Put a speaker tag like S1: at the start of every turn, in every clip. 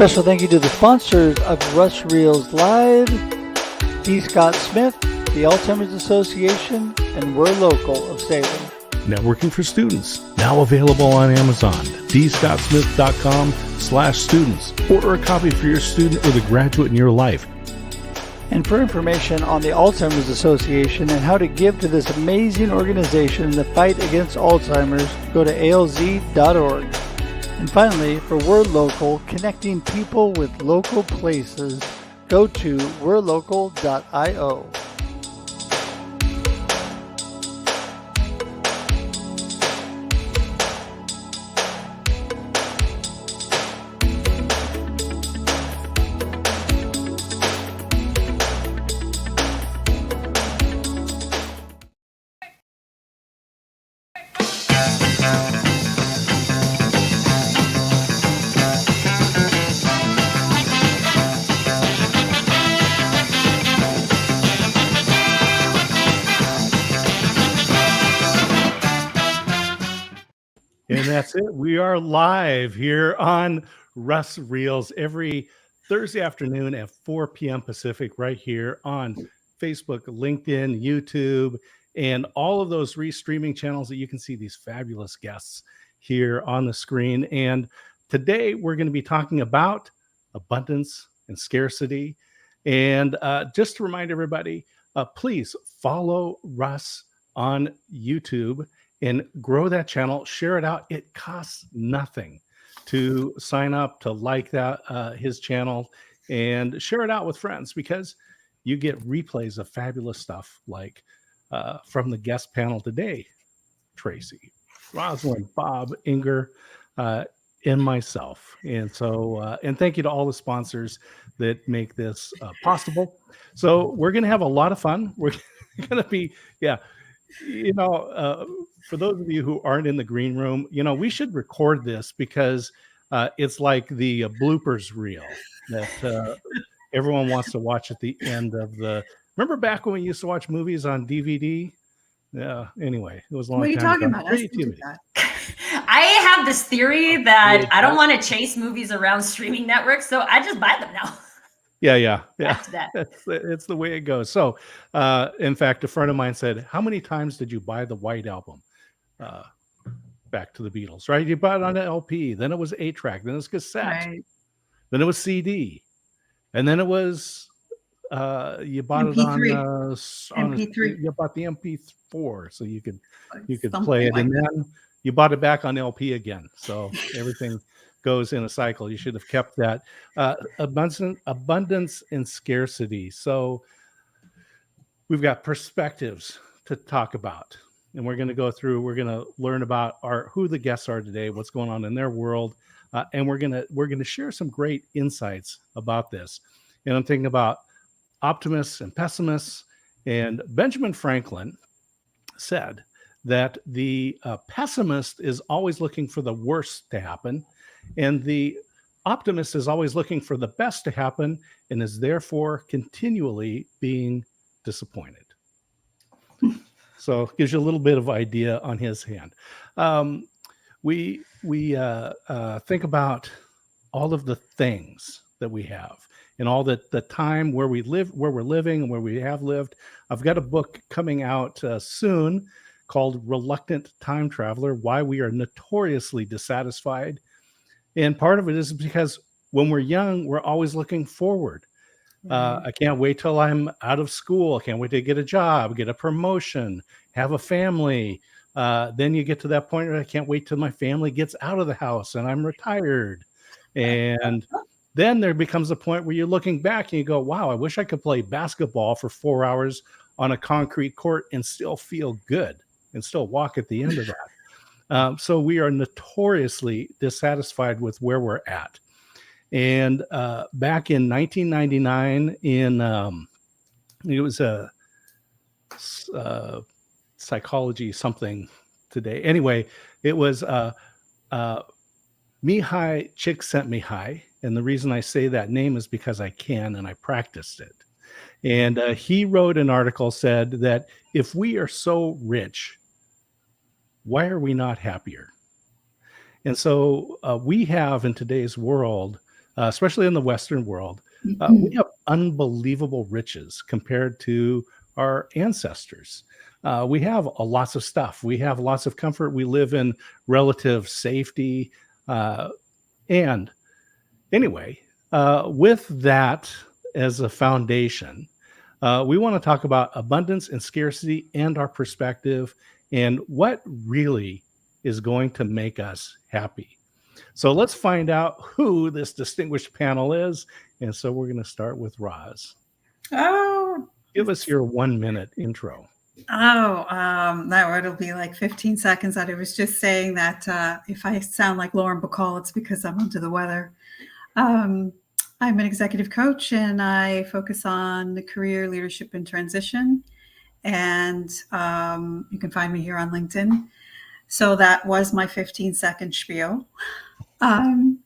S1: Special thank you to the sponsors of Russ Reels Live, D. Scott Smith, the Alzheimer's Association, and We're Local of Salem.
S2: Networking for Students, now available on Amazon. dscottsmith.com/students. Order a copy for your student or the graduate in your life.
S1: And for information on the Alzheimer's Association and how to give to this amazing organization in the fight against Alzheimer's, go to alz.org. And finally, for We're Local, connecting people with local places, go to we'relocal.io.
S2: And that's it. We are live here on Russ Reels every Thursday afternoon at 4 p.m. Pacific, right here on Facebook, LinkedIn, YouTube, and all of those restreaming channels that you can see these fabulous guests here on the screen. And today we're going to be talking about abundance and scarcity. And just to remind everybody, please follow Russ on YouTube and grow that channel, share it out. It costs nothing to sign up, to like that his channel, and share it out with friends, because you get replays of fabulous stuff like from the guest panel today, Tracy, Rosalind, Bob, Inger, and myself. And so, and thank you to all the sponsors that make this possible. So we're going to have a lot of fun. We're going to be, for those of you who aren't in the green room, we should record this, because it's like the bloopers reel that everyone wants to watch at the end of the. Remember back when we used to watch movies on DVD? Yeah. Anyway, it was a long time ago.
S3: What are you talking about? I have this theory that I don't want to chase movies around streaming networks, so I just buy them now.
S2: Yeah. It's the way it goes. So, in fact, a friend of mine said, "How many times did you buy the White Album?" Back to the Beatles, right? You bought it on an LP, then it was 8-track, then it was cassette, right. Then it was CD, and then it was you bought MP3. It on MP3. You bought the MP4 so you could play it, like and then you bought it back on LP again. So everything goes in a cycle. You should have kept that. Abundance and scarcity. So we've got perspectives to talk about, and we're going to go through. We're going to learn about who the guests are today, what's going on in their world, and we're going to share some great insights about this. And I'm thinking about optimists and pessimists. And Benjamin Franklin said that the pessimist is always looking for the worst to happen, and the optimist is always looking for the best to happen, and is therefore continually being disappointed. So it gives you a little bit of idea on his hand. We think about all of the things that we have, and all the time where we live, where we're living, and where we have lived. I've got a book coming out soon called Reluctant Time Traveler: Why We Are Notoriously Dissatisfied. And part of it is because when we're young, we're always looking forward. I can't wait till I'm out of school. I can't wait to get a job, get a promotion, have a family. Then you get to that point where I can't wait till my family gets out of the house and I'm retired. And then there becomes a point where you're looking back and you go, wow, I wish I could play basketball for 4 hours on a concrete court and still feel good and still walk at the end of that. So we are notoriously dissatisfied with where we're at. And back in 1999, it was a psychology something today. Anyway, it was Mihai Csikszentmihalyi. And the reason I say that name is because I can, and I practiced it. And he wrote an article, said that if we are so rich, why are we not happier? And so we have in today's world especially in the Western world, we have unbelievable riches compared to our ancestors. We have lots of stuff. We have lots of comfort. We live in relative safety. And anyway, with that as a foundation, we want to talk about abundance and scarcity and our perspective and what really is going to make us happy. So let's find out who this distinguished panel is. And so we're going to start with Roz.
S4: Oh,
S2: give us your 1 minute intro.
S4: That it'll be like 15 seconds. I was just saying that if I sound like Lauren Bacall, it's because I'm under the weather. I'm an executive coach and I focus on the career, leadership, and transition. And you can find me here on LinkedIn. So that was my 15-second spiel. And,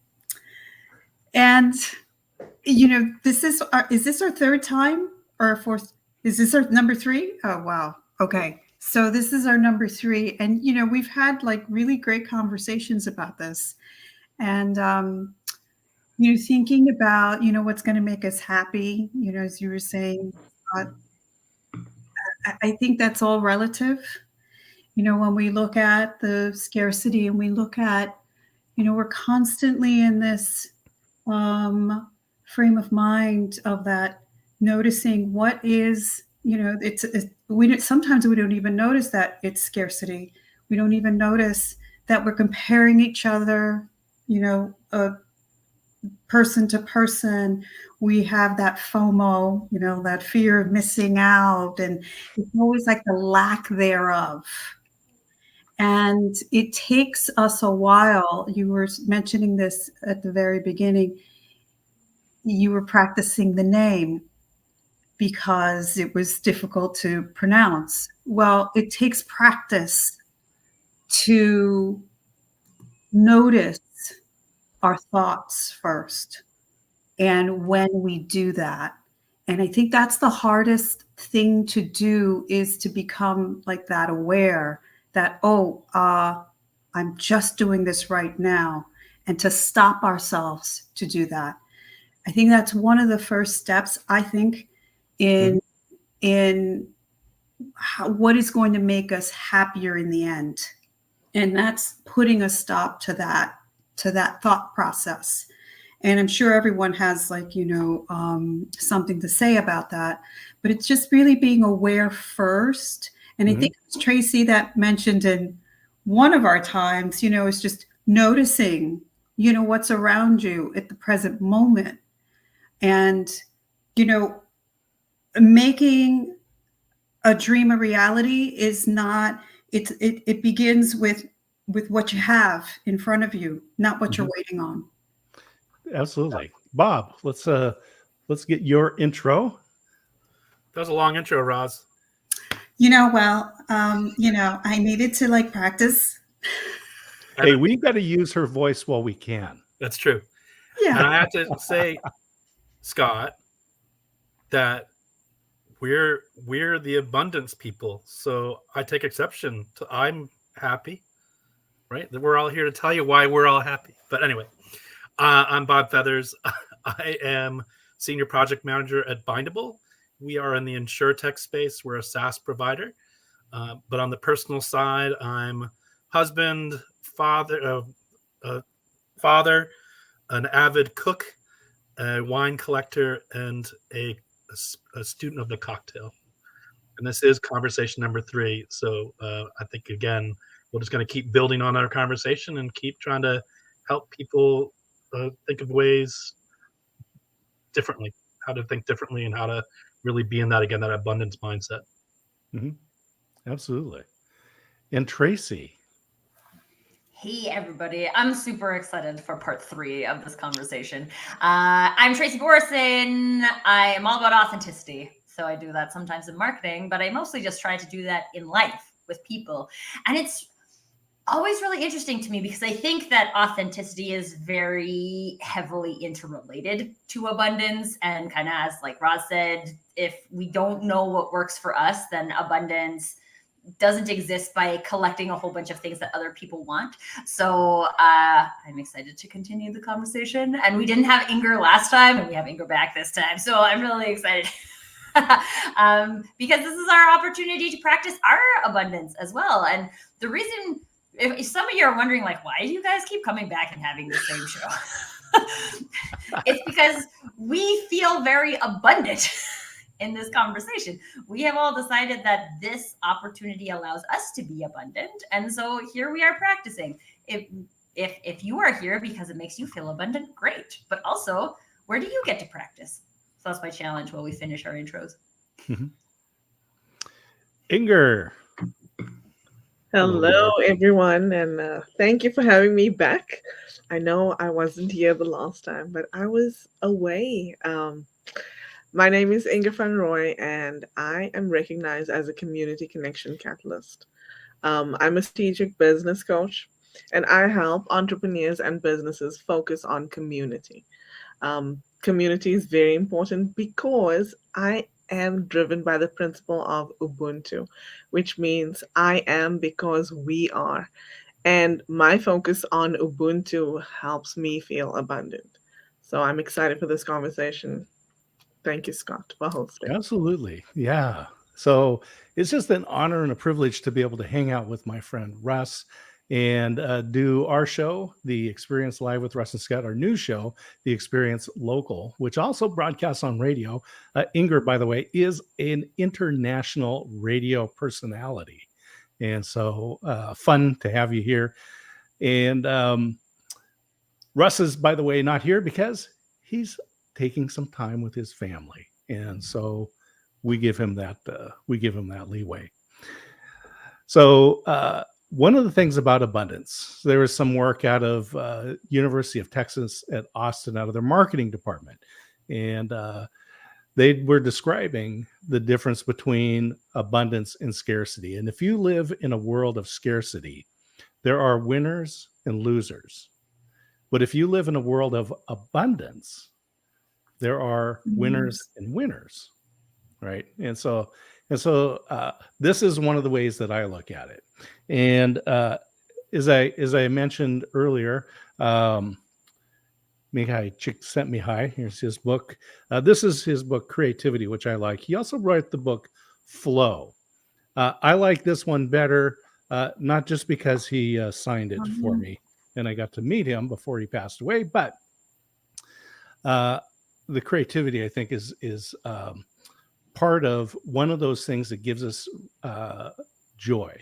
S4: you know, is this our third time or fourth? Is this our number 3? Oh, wow. Okay. So this is our number 3. And, you know, we've had like really great conversations about this. And, you know, thinking about, you know, what's going to make us happy, you know, as you were saying, I think that's all relative. You know, when we look at the scarcity and we look at, you know, we're constantly in this frame of mind of that, noticing what is, you know, sometimes we don't even notice that it's scarcity. We don't even notice that we're comparing each other, you know, person to person. We have that FOMO, you know, that fear of missing out, and it's always like the lack thereof. And it takes us a while. You were mentioning this at the very beginning. You were practicing the name because it was difficult to pronounce. Well, it takes practice to notice our thoughts first. And when we do that, and I think that's the hardest thing to do, is to become like that aware that, I'm just doing this right now, and to stop ourselves to do that. I think that's one of the first steps, I think, in what is going to make us happier in the end. And that's putting a stop to that thought process. And I'm sure everyone has, like, you know, something to say about that, but it's just really being aware first. And I think it was Tracy that mentioned in one of our times, you know, is just noticing, you know, what's around you at the present moment. And, you know, making a dream a reality is not, it begins with what you have in front of you, not what you're waiting on.
S2: Absolutely. Bob, let's get your intro.
S5: That was a long intro, Roz.
S4: You know, well, you know, I needed to like practice.
S2: Hey, we've got to use her voice while we can.
S5: That's true.
S4: Yeah.
S5: And I have to say, Scott, that we're the abundance people. So I take exception to I'm happy, right? That we're all here to tell you why we're all happy. But anyway, I'm Bob Feathers. I am Senior Project Manager at Bindable. We are in the InsurTech space. We're a SaaS provider. But on the personal side, I'm husband, father, an avid cook, a wine collector, and a student of the cocktail. And this is conversation number 3. So I think, again, we're just going to keep building on our conversation and keep trying to help people think of ways differently, how to think differently, and how to really be in that, again, that abundance mindset.
S2: Absolutely. And Tracy.
S3: Hey, everybody. I'm super excited for part 3 of this conversation. I'm Tracy Borison. I am all about authenticity. So I do that sometimes in marketing, but I mostly just try to do that in life with people. And it's always really interesting to me because I think that authenticity is very heavily interrelated to abundance. And kind of, as like Roz said, if we don't know what works for us, then abundance doesn't exist by collecting a whole bunch of things that other people want. So I'm excited to continue the conversation. And we didn't have Inger last time, and we have Inger back this time. So I'm really excited. Because this is our opportunity to practice our abundance as well. And the reason, if some of you are wondering, like, why do you guys keep coming back and having the same show? It's because we feel very abundant in this conversation. We have all decided that this opportunity allows us to be abundant. And so here we are practicing. If you are here because it makes you feel abundant, great. But also, where do you get to practice? So that's my challenge while we finish our intros.
S2: Inger.
S6: Hello, everyone, and thank you for having me back. I know I wasn't here the last time, but I was away. My name is Inger van Roy, and I am recognized as a community connection catalyst. I'm a strategic business coach, and I help entrepreneurs and businesses focus on community. Community is very important because I am driven by the principle of Ubuntu, which means I am because we are. And my focus on Ubuntu helps me feel abundant. So I'm excited for this conversation. Thank you, Scott, for hosting.
S2: Absolutely. Yeah. So it's just an honor and a privilege to be able to hang out with my friend Russ and do our show, The Experience Live with Russ and Scott, our new show, The Experience Local, which also broadcasts on radio. Inger, by the way, is an international radio personality. And so fun to have you here. And Russ is, by the way, not here because he's taking some time with his family. And so we give him that leeway. So one of the things about abundance, there was some work out of University of Texas at Austin out of their marketing department. And they were describing the difference between abundance and scarcity. And if you live in a world of scarcity, there are winners and losers. But if you live in a world of abundance, there are winners and winners, right? And so this is one of the ways that I look at it. And as I mentioned earlier, Mihai Chick sent me hi. Here's his book. This is his book, Creativity, which I like. He also wrote the book, Flow. I like this one better, not just because he signed it for me and I got to meet him before he passed away, but the creativity, I think, is part of one of those things that gives us joy.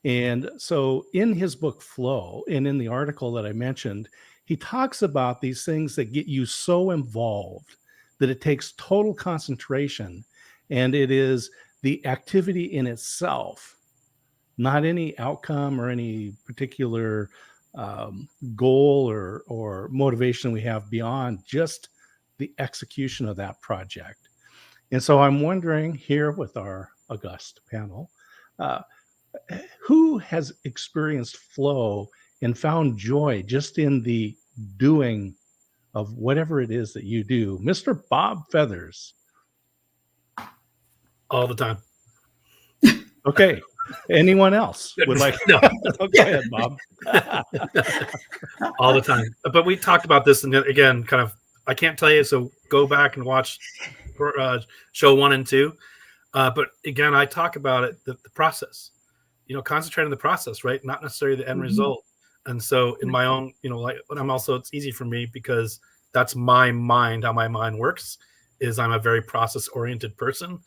S2: And so in his book, Flow, and in the article that I mentioned, he talks about these things that get you so involved that it takes total concentration, and it is the activity in itself, not any outcome or any particular goal or motivation we have beyond just the execution of that project. And so I'm wondering here with our august panel, who has experienced flow and found joy just in the doing of whatever it is that you do? Mr. Bob Feathers.
S5: All the time.
S2: Okay. Anyone else would like?
S5: No.
S2: Go ahead, Bob.
S5: All the time. But we talked about this, and again, kind of, I can't tell you, so go back and watch show 1 and 2. But again, I talk about it, the process, concentrate on the process, right? Not necessarily the end result. And so in my own, it's easy for me because that's my mind, how my mind works, is I'm a very process oriented person.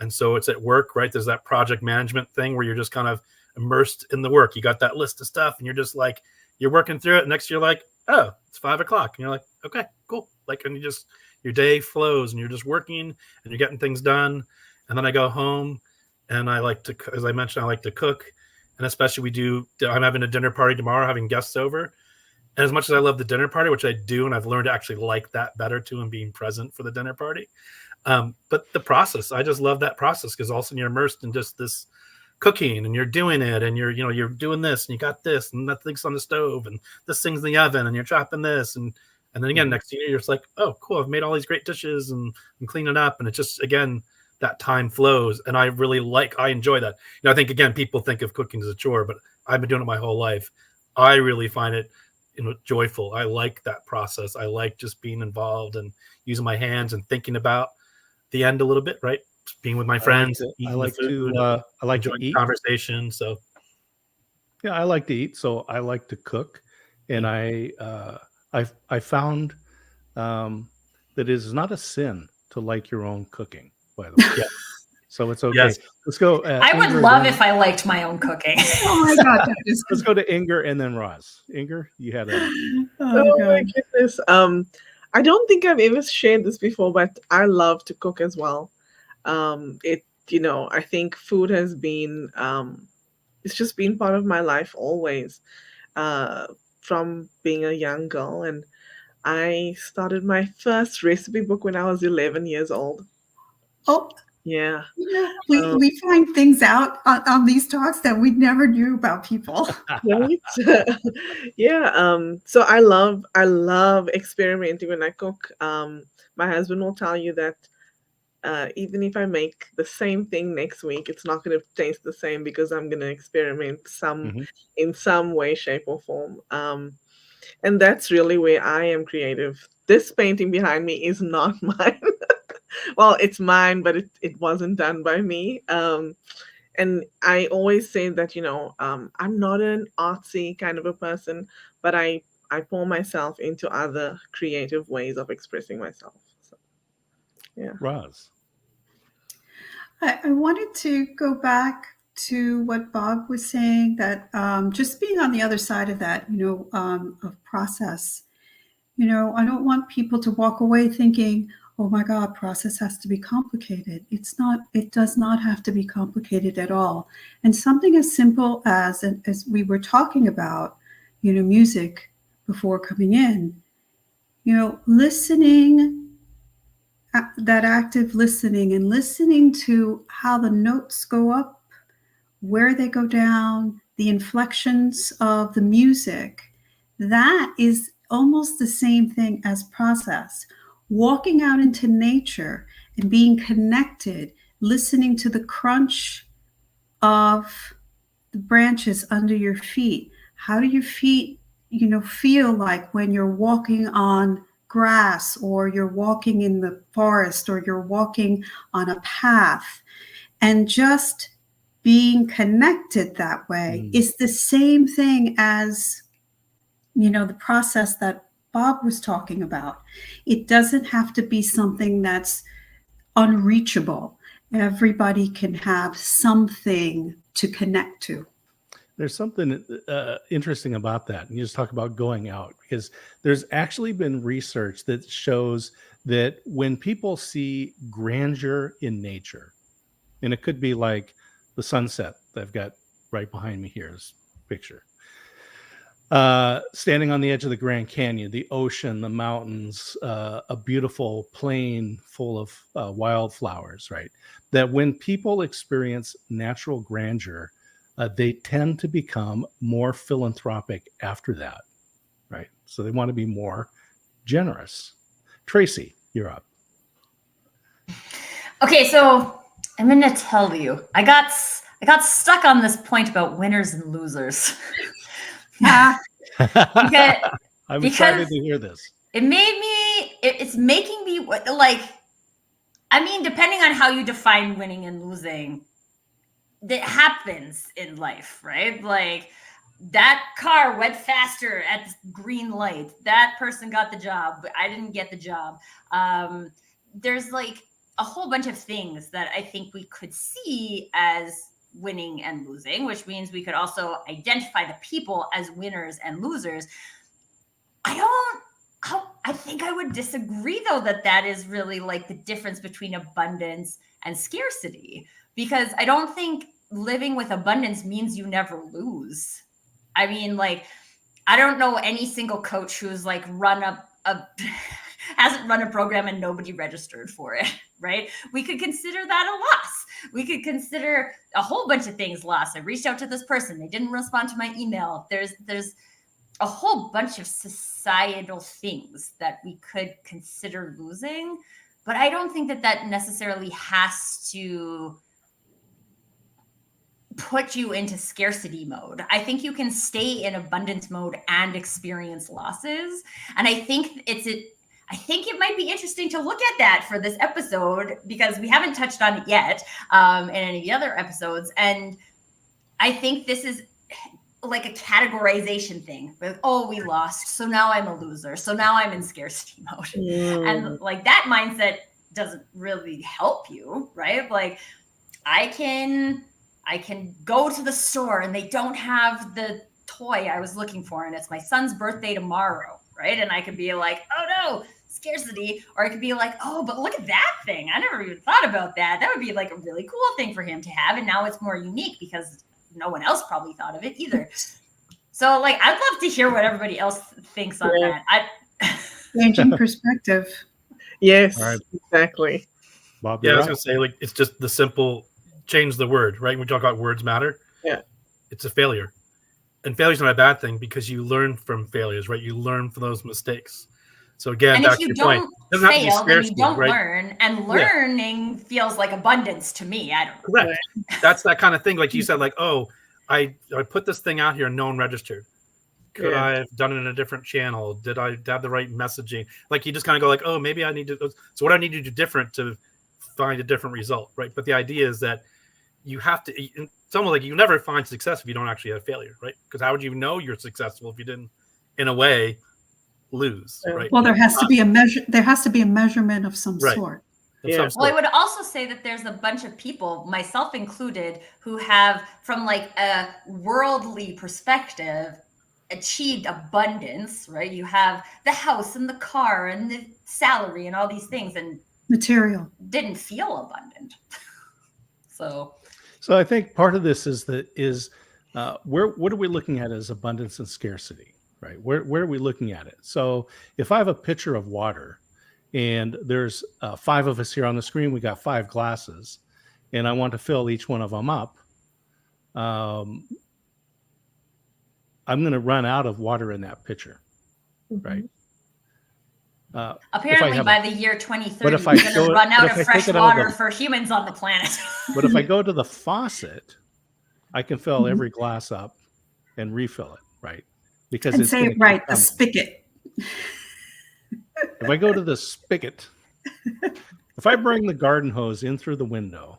S5: And so it's at work, right? There's that project management thing where you're just kind of immersed in the work. You got that list of stuff and you're just like, you're working through it. Next, you're like, oh, it's 5 o'clock. And you're like, okay, cool. Like, and your day flows and you're just working and you're getting things done. And then I go home and I like to, as I mentioned, I like to cook. And especially I'm having a dinner party tomorrow, having guests over. And as much as I love the dinner party, which I do, and I've learned to actually like that better too, and being present for the dinner party. But the process, I just love that process because all of a sudden you're immersed in just this cooking and you're doing it and you're doing this and you got this and that thing's on the stove and this thing's in the oven and you're chopping this. And then again, next year you're just like, oh, cool. I've made all these great dishes and I'm cleaning up. And it's just, again, that time flows. And I enjoy that. I think, again, people think of cooking as a chore, but I've been doing it my whole life. I really find it, joyful. I like that process. I like just being involved and using my hands and thinking about the end a little bit, right? Just being with my friends.
S2: I like to eat.
S5: Conversation. So
S2: yeah, I like to eat. So I like to cook, and I found that it is not a sin to like your own cooking, by the way.
S5: Yeah.
S2: So it's okay.
S5: Yes.
S2: Let's go.
S3: I would love if I liked my own cooking.
S4: Oh my God, that is
S2: Let's go to Inger and then Ross. Inger, you had a.
S6: Oh my
S4: God.
S6: goodness. I don't think I've ever shared this before, but I love to cook as well. I think food has been, it's just been part of my life always, from being a young girl. And I started my first recipe book when I was 11 years old.
S4: Oh,
S6: Yeah.
S4: we find things out on these talks that we never knew about people.
S6: Right? Yeah. So I love experimenting when I cook. My husband will tell you that even if I make the same thing next week, it's not going to taste the same because I'm going to experiment in some way, shape, or form. And that's really where I am creative. This painting behind me is not mine. Well, it's mine, but it wasn't done by me. And I always say that, I'm not an artsy kind of a person, but I pour myself into other creative ways of expressing myself. So, yeah.
S2: Roz.
S4: I wanted to go back to what Bob was saying, that just being on the other side of that, of process, I don't want people to walk away thinking, oh my God, process has to be complicated. It does not have to be complicated at all. And something as simple as we were talking about, music before coming in, listening, that active listening and listening to how the notes go up, where they go down, the inflections of the music, that is almost the same thing as process. Walking out into nature and being connected, listening to the crunch of the branches under your feet. How do your feet, feel like when you're walking on grass, or you're walking in the forest, or you're walking on a path? And just being connected that way is the same thing as, the process that Bob was talking about. It doesn't have to be something that's unreachable. Everybody can have something to connect to.
S2: There's something interesting about that. And you just talk about going out, because there's actually been research that shows that when people see grandeur in nature, and it could be like the sunset that I've got right behind me here, this picture. Standing on the edge of the Grand Canyon, the ocean, the mountains, a beautiful plain full of wildflowers, right? That when people experience natural grandeur, they tend to become more philanthropic after that, right? So they want to be more generous. Tracy, you're up.
S3: Okay, so I'm going to tell you, I got stuck on this point about winners and losers.
S2: I'm excited to hear this.
S3: It's making me like, depending on how you define winning and losing, that happens in life, right? Like, that car went faster at the green light. That person got the job, but I didn't get the job. There's like a whole bunch of things that I think we could see as winning and losing, which means we could also identify the people as winners and losers. I think I would disagree, though, that is really like the difference between abundance and scarcity, because I don't think living with abundance means you never lose. I don't know any single coach who's like hasn't run a program and nobody registered for it, right? We could consider that a loss. We could consider a whole bunch of things lost. I reached out to this person, they didn't respond to my email. There's a whole bunch of societal things that we could consider losing. But I don't think that necessarily has to put you into scarcity mode. I think you can stay in abundance mode and experience losses. And I think it might be interesting to look at that for this episode, because we haven't touched on it yet in any of the other episodes. And I think this is like a categorization thing. Like, oh, we lost, so now I'm a loser. So now I'm in scarcity mode. And like that mindset doesn't really help you, right? Like I can go to the store and they don't have the toy I was looking for, and it's my son's birthday tomorrow, right? And I could be like, oh no, scarcity. Or I could be like, oh, but look at that thing. I never even thought about that. That would be like a really cool thing for him to have. And now it's more unique because no one else probably thought of it either. So like, I'd love to hear what everybody else thinks on that.
S4: Changing perspective.
S6: Yes,
S2: All right.
S6: exactly.
S2: Bob,
S5: Yeah, I
S2: you're
S5: was
S2: up.
S5: gonna say, like, it's just the simple change the word, right? When we talk about words matter,
S6: Yeah.
S5: it's a failure. And failure's not a bad thing because you learn from failures, right? You learn from those mistakes. So again,
S3: And
S5: back
S3: if
S5: to
S3: you
S5: your
S3: don't
S5: point, it doesn't have to be
S3: fail, then you
S5: scarcity,
S3: don't
S5: right?
S3: learn. And learning feels like abundance to me. I don't know.
S5: Correct. That's that kind of thing. Like you said, like, oh, I put this thing out here and no one registered. Could I have done it in a different channel? Did I have the right messaging? Like you just kind of go like, oh, maybe I need to. So what do I need to do different to find a different result, right? But the idea is that you have to. It's almost like you never find success if you don't actually have failure, right? Because how would you know you're successful if you didn't, in a way, lose, right?
S4: Well, there has to be a measure. There has to be a measurement of some
S5: Right.
S4: sort.
S6: Yeah.
S3: Well, I would also say that there's a bunch of people, myself included, who have, from like a worldly perspective, achieved abundance, right? You have the house and the car and the salary and all these things, and
S4: Material.
S3: didn't feel abundant. So
S2: I think part of this is what are we looking at as abundance and scarcity, right? Where are we looking at it? So if I have a pitcher of water and there's 5 of us here on the screen, we got 5 glasses, and I want to fill each one of them up, I'm going to run out of water in that pitcher, right?
S3: apparently by the year 2030,
S2: But if I
S3: we're going to
S2: go-
S3: run out
S2: but if
S3: of
S2: I
S3: fresh
S2: take it out of
S3: water
S2: the-
S3: for humans on the planet.
S2: But if I go to the faucet, I can fill every glass up and refill it, right? Because
S4: And
S2: it's
S4: say
S2: gonna
S4: it
S2: keep
S4: right. The
S2: coming.
S4: spigot.
S2: If I go to the spigot, if I bring the garden hose in through the window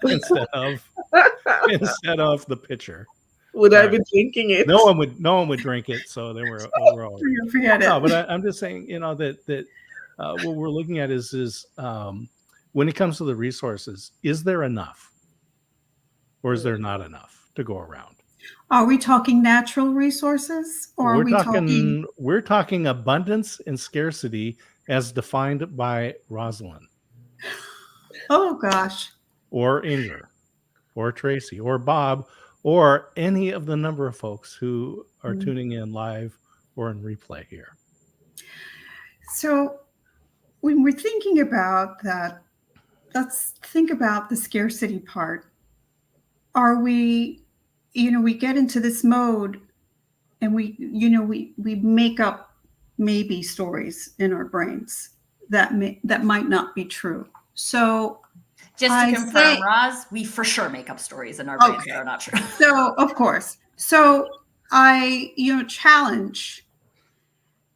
S2: instead of the pitcher,
S6: Would I
S2: Right.
S6: be drinking it?
S2: no one would drink it. So then we're all
S4: Forget it.
S2: no. But I'm just saying, that what we're looking at is when it comes to the resources, is there enough, or is there not enough to go around?
S4: Are we talking natural resources, or are we talking?
S2: We're talking abundance and scarcity as defined by Rosalind
S4: Oh gosh.
S2: or Inger or Tracy or Bob or any of the number of folks who are tuning in live or in replay here.
S4: So when we're thinking about that, let's think about the scarcity part. Are we, we get into this mode and we make up maybe stories in our brains that might not be true. So
S3: Just to
S4: I
S3: confirm,
S4: say-
S3: Roz, we for sure make up stories in our brains
S4: Okay.
S3: that are not true.
S4: So, of course. So I, challenge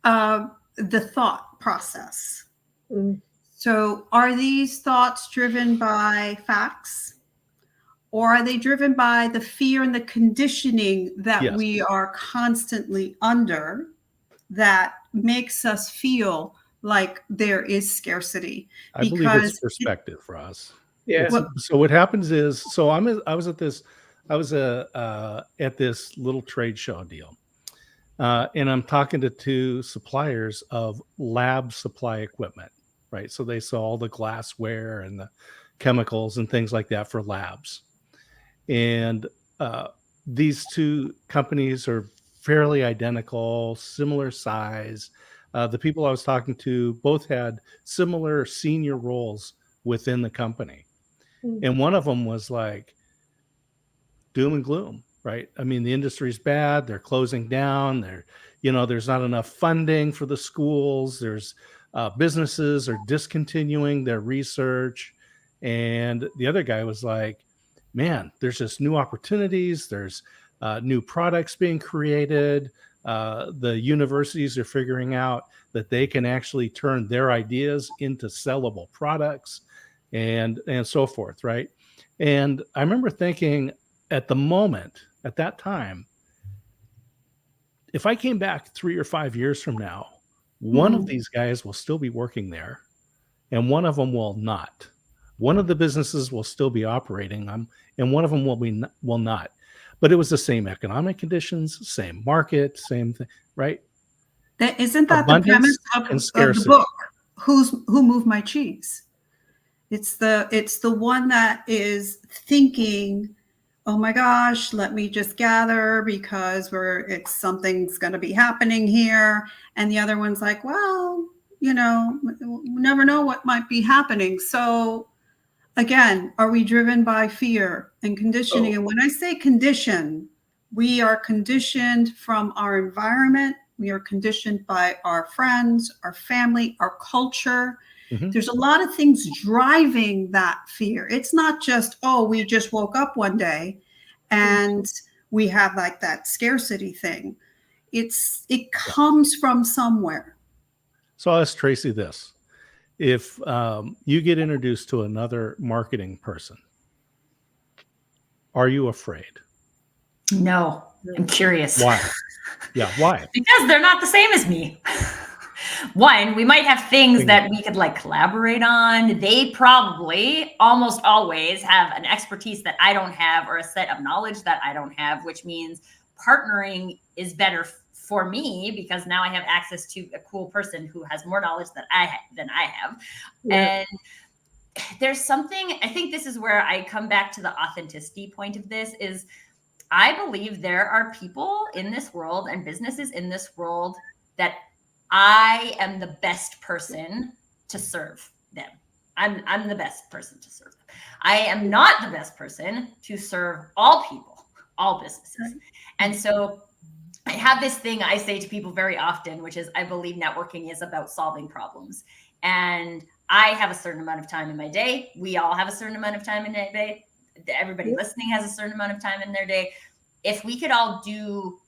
S4: the thought process.
S6: Mm.
S4: So are these thoughts driven by facts? Or are they driven by the fear and the conditioning that
S2: Yes.
S4: we are constantly under that makes us feel like there is scarcity?
S2: I believe
S4: Because
S2: it's perspective, Ross.
S6: Yeah.
S2: So what happens is, I was at this little trade show deal, and I'm talking to 2 suppliers of lab supply equipment, right? So they sell all the glassware and the chemicals and things like that for labs. And these 2 companies are fairly identical, similar size. The people I was talking to both had similar senior roles within the company. And one of them was like doom and gloom, right? I mean, the industry's bad. They're closing down. There's not enough funding for the schools. There's businesses are discontinuing their research. And the other guy was like, man, there's just new opportunities. There's new products being created. The universities are figuring out that they can actually turn their ideas into sellable products and so forth, right? And I remember thinking at that time, if I came back 3 or 5 years from now, one of these guys will still be working there and one of them will not. One of the businesses will still be operating, and one of them will not. But it was the same economic conditions, same market, same thing, right?
S4: Isn't that
S2: Abundance
S4: the
S2: and
S4: premise of the
S2: scarcity.
S4: book? Who moved my cheese? It's the one that is thinking, oh my gosh, let me just gather because something's going to be happening here, and the other one's like, well, you never know what might be happening. So again, are we driven by fear and conditioning? And when I say condition, we are conditioned from our environment. We are conditioned by our friends, our family, our culture. There's a lot of things driving that fear. It's not just, oh, we just woke up one day and we have like that scarcity thing. It comes from somewhere.
S2: So I'll ask Tracy this. If you get introduced to another marketing person, are you afraid?
S3: No, I'm curious.
S2: Why? Yeah, why?
S3: Because they're not the same as me. One, we might have things that we could like collaborate on. They probably almost always have an expertise that I don't have or a set of knowledge that I don't have, which means partnering is better for me because now I have access to a cool person who has more knowledge than I have. Yeah. And there's something, I think this is where I come back to the authenticity point of this is I believe there are people in this world and businesses in this world that I am the best person to serve them. I'm the best person to serve them. I am not the best person to serve all people, all businesses. And so I have this thing I say to people very often, which is I believe networking is about solving problems. And I have a certain amount of time in my day. We all have a certain amount of time in their day. Everybody listening has a certain amount of time in their day. If we could all do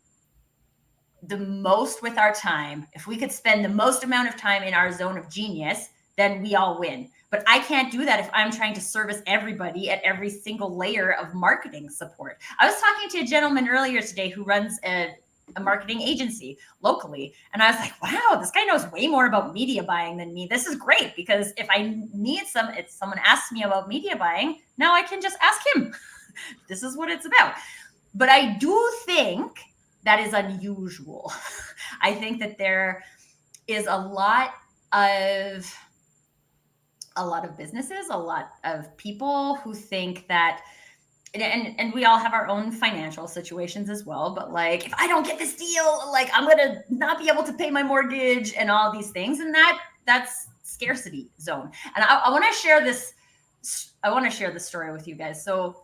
S3: the most with our time, if we could spend the most amount of time in our zone of genius, then we all win. But I can't do that if I'm trying to service everybody at every single layer of marketing support. I was talking to a gentleman earlier today who runs a marketing agency locally. And I was like, wow, this guy knows way more about media buying than me. This is great because if I need if someone asks me about media buying, now I can just ask him. This is what it's about. But I do think that is unusual. I think that there is a lot of businesses, a lot of people who think that, and we all have our own financial situations as well, but like, if I don't get this deal, like I'm going to not be able to pay my mortgage and all these things. And that's scarcity zone. And I want to share this. I want to share this story with you guys. So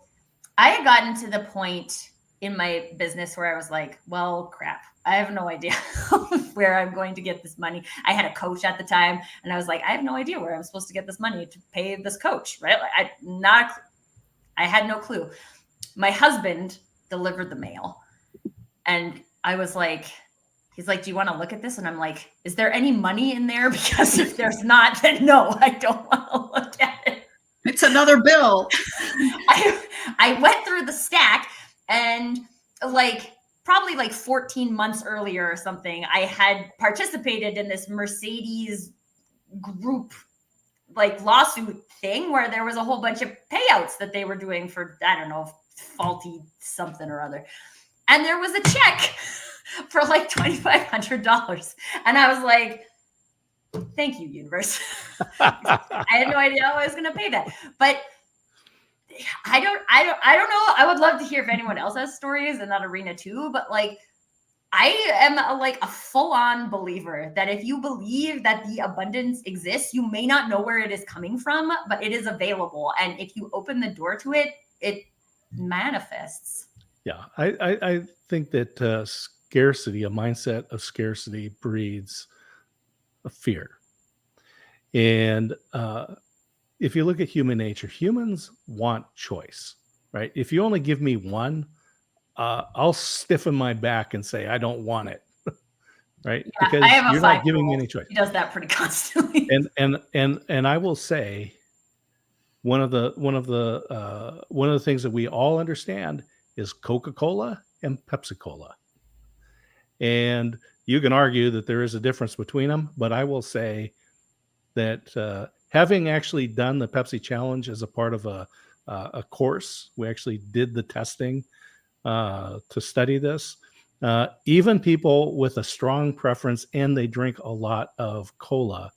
S3: I had gotten to the point in my business where I was like, well, crap, I have no idea where I'm going to get this money. I had a coach at the time and I was like, I have no idea where I'm supposed to get this money to pay this coach, right? I had no clue. My husband delivered the mail and I was like, he's like, do you want to look at this? And I'm like, is there any money in there? Because if there's not, then no, I don't want to look at it.
S4: It's another bill.
S3: I went through the stack and probably 14 months earlier or something, I had participated in this Mercedes group lawsuit thing where there was a whole bunch of payouts that they were doing for, I don't know, faulty something or other. And there was a check for $2,500. And I was like, thank you, universe. I had no idea how I was going to pay that. But I don't know. I would love to hear if anyone else has stories in that arena too. But I am a full-on believer that if you believe that the abundance exists, you may not know where it is coming from, but it is available. And if you open the door to it, it manifests.
S2: Yeah, I think that scarcity, a mindset of scarcity breeds a fear. And if you look at human nature, humans want choice, right? If you only give me one, I'll stiffen my back and say, I don't want it. Right?
S3: Yeah,
S2: Because
S3: I have a
S2: you're not giving me
S3: 5-year-old.
S2: any choice.
S3: He does that pretty constantly.
S2: And I will say, one of the things that we all understand is Coca-Cola and Pepsi-Cola. And you can argue that there is a difference between them, but I will say that having actually done the Pepsi Challenge as a part of a course, we actually did the testing to study this. Even people with a strong preference and they drink a lot of cola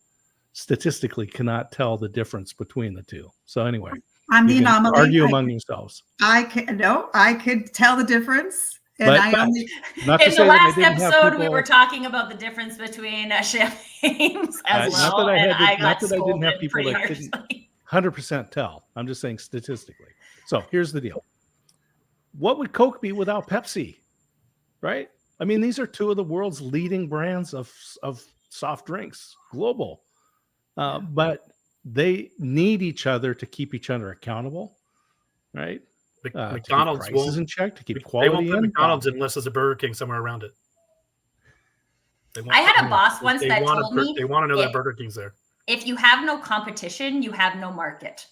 S2: statistically cannot tell the difference between the two. So anyway,
S4: I'm the
S2: you can
S4: anomaly.
S2: argue among yourselves.
S4: I could tell the difference. And
S2: But-
S4: I only
S2: Not to
S3: In the
S2: say that I
S3: last
S2: didn't have
S3: episode, we
S2: people-
S3: were talking about the difference between champagnes as
S2: not
S3: well,
S2: that I
S3: and
S2: had to-
S3: I
S2: not
S3: got
S2: that I didn't have
S3: scolded
S2: people
S3: pretty
S2: that couldn't-
S3: harshly.
S2: 100% tell. I'm just saying statistically. So here's the deal. What would Coke be without Pepsi? Right? I mean, these are two of the world's leading brands of soft drinks, global. But they need each other to keep each other accountable, right?
S5: McDonald's
S2: to keep prices
S5: won't.
S2: in check, to keep
S5: They won't
S2: quality
S5: put
S2: in.
S5: McDonald's unless there's a Burger King somewhere around it. They won't
S3: I had
S5: put-
S3: a boss once
S5: they
S3: that
S5: want
S3: told me
S5: they want to know that
S3: if-
S5: Burger King's there.
S3: If you have no competition, you have no market.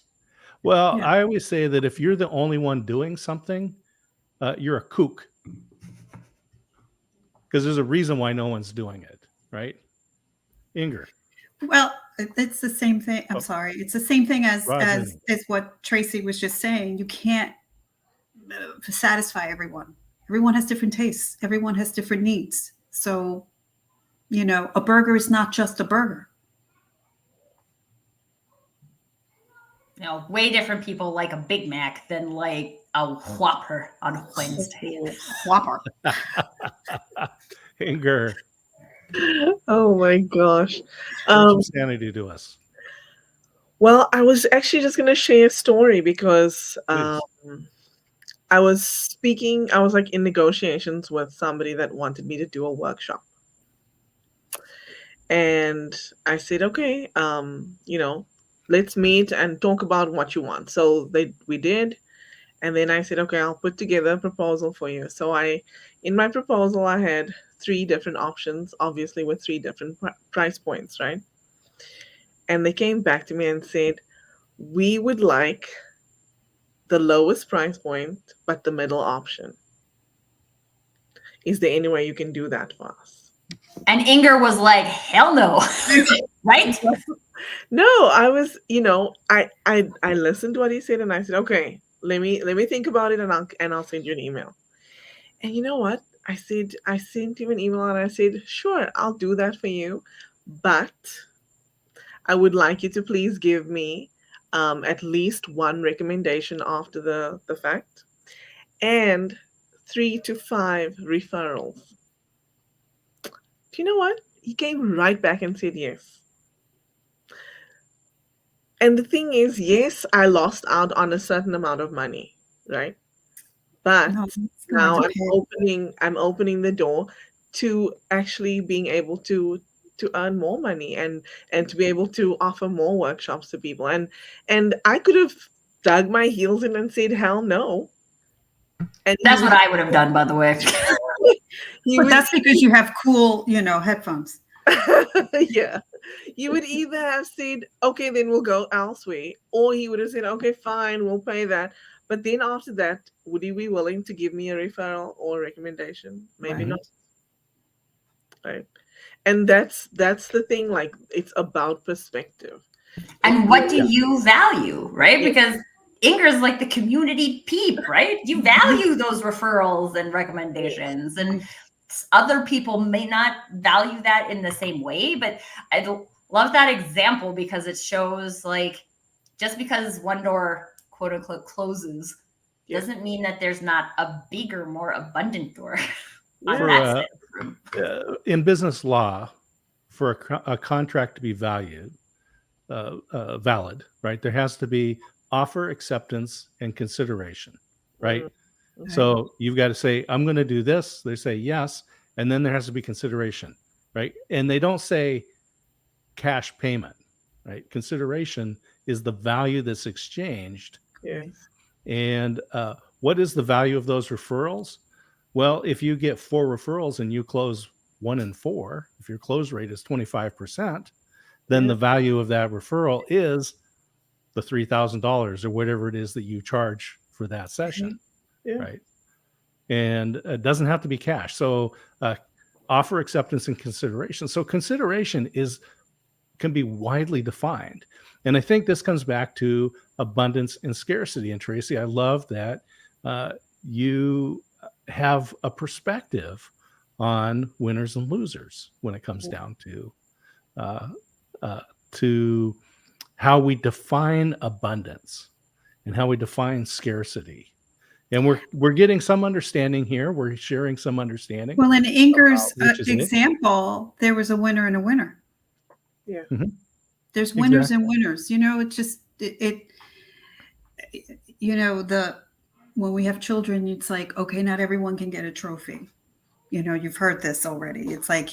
S2: Well,
S4: Yeah.
S2: I always say that if you're the only one doing something, you're a kook. Because there's a reason why no one's doing it, right? Inger.
S4: Well, it's the same thing. I'm
S2: Oh.
S4: sorry. It's the same thing as
S2: Roger.
S4: as what Tracy was just saying. You can't satisfy everyone. Everyone has different tastes. Everyone has different needs. So, a burger is not just a burger.
S3: Way different people like a Big Mac than like a Whopper on Wednesday.
S4: Whopper.
S2: Inger,
S6: Oh my gosh.
S2: bring some sanity to us.
S6: Well, I was actually just going to share a story because
S2: Please.
S6: I was like in negotiations with somebody that wanted me to do a workshop. And I said, okay, let's meet and talk about what you want. So we did. And then I said, okay, I'll put together a proposal for you. So in my proposal, I had 3 different options, obviously with 3 different price points, right? And they came back to me and said, we would like the lowest price point, but the middle option. Is there any way you can do that for us?
S3: And Inger was like, hell no. Right?
S6: No, I was, I listened to what he said and I said, okay, let me think about it and I'll send you an email. And you know what? I sent him an email and I said, sure, I'll do that for you. But I would like you to please give me at least 1 recommendation after the fact and 3 to 5 referrals. Do you know what? He came right back and said yes. And the thing is, yes, I lost out on a certain amount of money, right? But
S4: No, it's
S6: now
S4: not
S6: I'm opening the door to actually being able to earn more money and to be able to offer more workshops to people. And I could have dug my heels in and said, hell no. And
S3: That's what I would have done, by the way.
S4: But that's because you have cool, headphones.
S6: Yeah. You would either have said, okay, then we'll go elsewhere, or he would have said, okay, fine, we'll pay that. But then after that, would he be willing to give me a referral or a recommendation? Maybe
S2: Right.
S6: not. Right. And that's the thing, like it's about perspective.
S3: And what do you value, right?
S6: Yeah.
S3: Because Inger's like the community peep, right? You value those referrals and recommendations, and other people may not value that in the same way. But I love that example because it shows like just because one door quote unquote closes
S6: Yeah.
S3: doesn't mean that there's not a bigger, more abundant door. on
S2: For,
S3: that side.
S2: in business law, for a contract to be valid, right? There has to be offer, acceptance, and consideration, right?
S6: Mhm.
S2: So you've got to say, I'm going to do this. They say yes. And then there has to be consideration, right? And they don't say cash payment. right? Consideration is the value that's exchanged.
S6: Yes.
S2: And what is the value of those referrals? Well, if you get 4 referrals and you close 1 in 4, if your close rate is 25%, then
S6: Yeah.
S2: the value of that referral is the $3,000 or whatever it is that you charge for that session,
S6: Yeah.
S2: right? And it doesn't have to be cash. So offer, acceptance, and consideration. So consideration can be widely defined. And I think this comes back to abundance and scarcity. And Tracy, I love that you have a perspective on winners and losers when it comes down to how we define abundance and how we define scarcity. And we're getting some understanding here. We're sharing some understanding.
S4: Well, in Inger's
S2: which is it.
S4: example, there was a winner and a winner.
S6: Yeah.
S2: Mhm.
S4: There's winners
S2: Exactly.
S4: and winners. You know, it's just you know, when we have children, it's like, okay, not everyone can get a trophy. You know, you've heard this already. It's like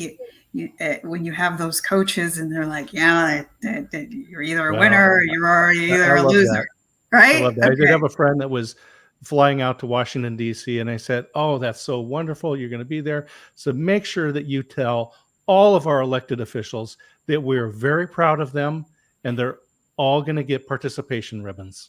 S4: when you have those coaches and they're like, yeah, you're either a
S2: Well,
S4: winner or you're either
S2: I
S4: a
S2: love
S4: loser,
S2: that.
S4: right?
S2: I love that. I did
S4: Okay.
S2: have a friend that was flying out to Washington, D.C., and I said, oh, that's so wonderful. You're going to be there. So make sure that you tell all of our elected officials that we're very proud of them and they're all going to get participation ribbons.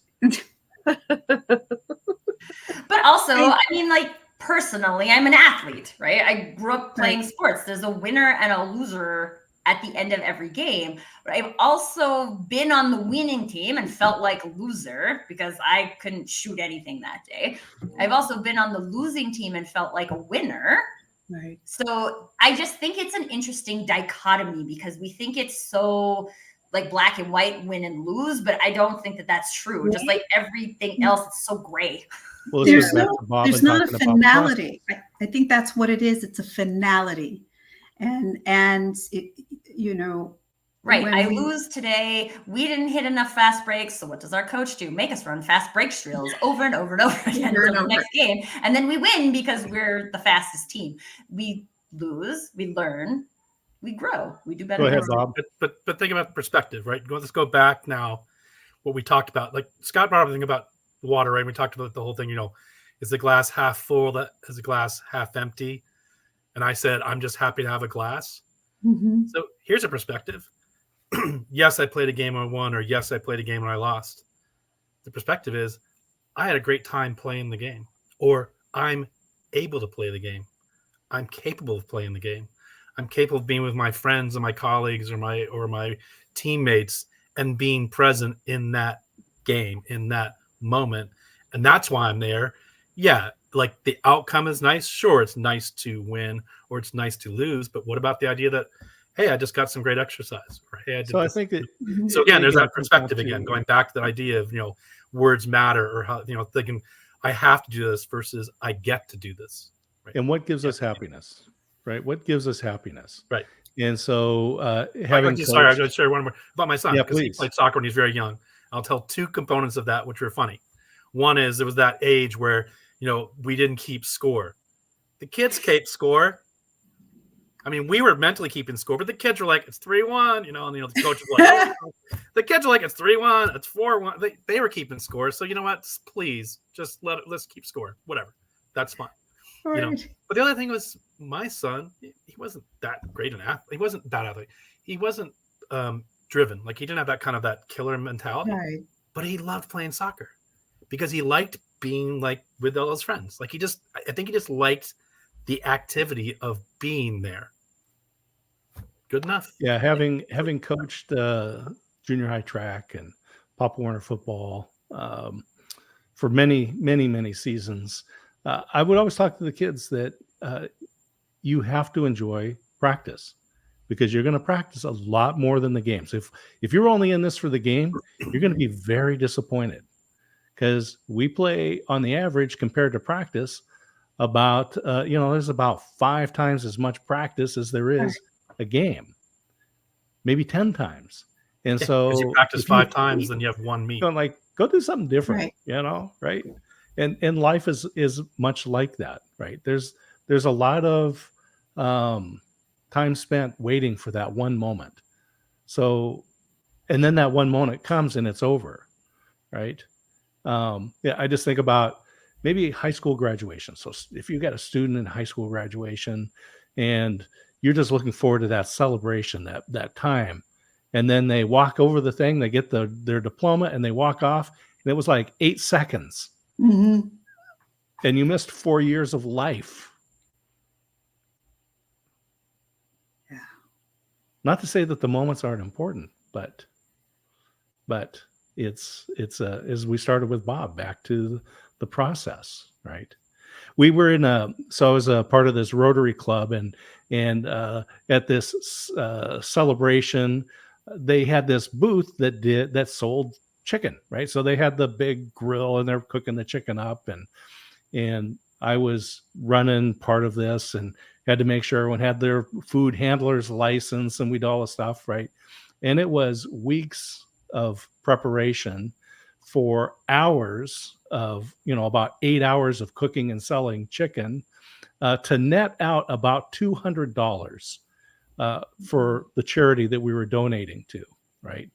S3: But also, I mean, like, personally, I'm an athlete, right? I grew up playing sports. There's a winner and a loser at the end of every game. But I've also been on the winning team and felt like a loser because I couldn't shoot anything that day. I've also been on the losing team and felt like a winner.
S4: Right.
S3: So I just think it's an interesting dichotomy because we think it's so like black and white, win and lose, but I don't think that that's true. Just like everything else, it's so gray.
S2: Well,
S4: There's not a finality. I think that's what it is. It's a finality. And it, you know,
S3: right. I lose today. We didn't hit enough fast breaks. So what does our coach do? Make us run fast break drills over and over and over again until the next game. And then we win because we're the fastest team. We lose, we learn, we grow, we do better.
S2: Go ahead, Bob.
S5: But think about perspective, right? Let's go back now. What we talked about, like Scott brought up the thing about the water, right? We talked about the whole thing, you know, is the glass half full? Is the glass half empty? And I said, I'm just happy to have a glass.
S4: Mm-hmm.
S5: So here's a perspective. Yes, I played a game I won, or yes, I played a game and I lost. The perspective is, I had a great time playing the game, or I'm able to play the game. I'm capable of playing the game. I'm capable of being with my friends and my colleagues or my teammates and being present in that game, in that moment. And that's why I'm there. Yeah, like the outcome is nice. Sure, it's nice to win or it's nice to lose. But what about the idea that, hey, I just got some great exercise? Or, hey, I did
S2: I think that.
S5: So again, there's that perspective again, going back to the idea of, you know, words matter, or how, you know, thinking I have to do this versus I get to do this. Right?
S2: And what gives us happiness, right? What gives us happiness?
S5: Right.
S2: And so
S5: I'm going to share one more about my son, because he
S2: please.
S5: played soccer when he was very young. I'll tell 2 components of that, which were funny. One is there was that age where, you know, we didn't keep score. The kids kept score. I mean, we were mentally keeping score, but the kids were like, it's 3-1, you know, and, you know, the coach was like, oh. The kids were like, it's 3-1, it's 4-1. They were keeping score. So, you know what? Please just let's keep score. Whatever. That's fine.
S4: Right.
S5: You know, but the other thing was my son, he wasn't that great an athlete. He wasn't that athlete. He wasn't driven. Like, he didn't have that kind of that killer mentality,
S4: Right.
S5: but he loved playing soccer because he liked being like with all his friends. Like, I think he just liked the activity of being there. Good enough.
S2: Yeah, having coached junior high track and Pop Warner football for many seasons, I would always talk to the kids that you have to enjoy practice, because you're going to practice a lot more than the games. If you're only in this for the game, you're going to be very disappointed, because we play on the average compared to practice about there's about 5 times as much practice as there is a game, maybe 10 times. And so
S5: if you practice 5 times, then you have 1 meet.
S2: Like, go do something different,
S4: Right.
S2: you know, right? And life is much like that, right? There's a lot of time spent waiting for that one moment. So And then that one moment comes and it's over, right? Yeah, I just think about maybe high school graduation. So if you got a student in high school graduation and you're just looking forward to that celebration, that time, and then they walk over the thing, they get their diploma and they walk off, and it was like 8 seconds.
S4: Mm-hmm.
S2: And you missed 4 years of life.
S4: Yeah.
S2: Not to say that the moments aren't important, but it's as we started with Bob, back to the process, right? We were so I was a part of this Rotary Club, and at this celebration, they had this booth that sold chicken, right? So they had the big grill and they're cooking the chicken up, and I was running part of this and had to make sure everyone had their food handler's license, and we did all the stuff, right? And it was weeks of preparation for hours of, about 8 hours of cooking and selling chicken to net out about $200 for the charity that we were donating to, right?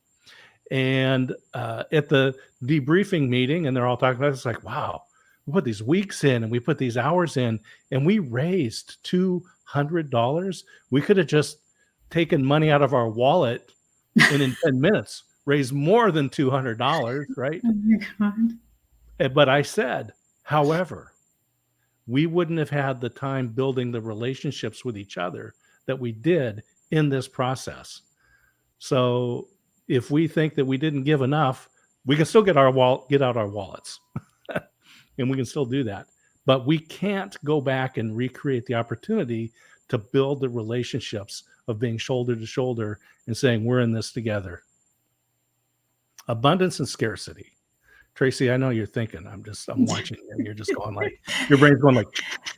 S2: And at the debriefing meeting, and they're all talking about it, it's like, wow, we put these weeks in and we put these hours in, and we raised $200. We could have just taken money out of our wallet and in 10 minutes raised more than $200, right?
S4: Oh my God.
S2: But I said, however, we wouldn't have had the time building the relationships with each other that we did in this process. So if we think that we didn't give enough, we can still get out our wallets and we can still do that. But we can't go back and recreate the opportunity to build the relationships of being shoulder to shoulder and saying, we're in this together. Abundance and scarcity. Tracy, I know you're thinking. I'm watching you. You're just going like, your brain's going like.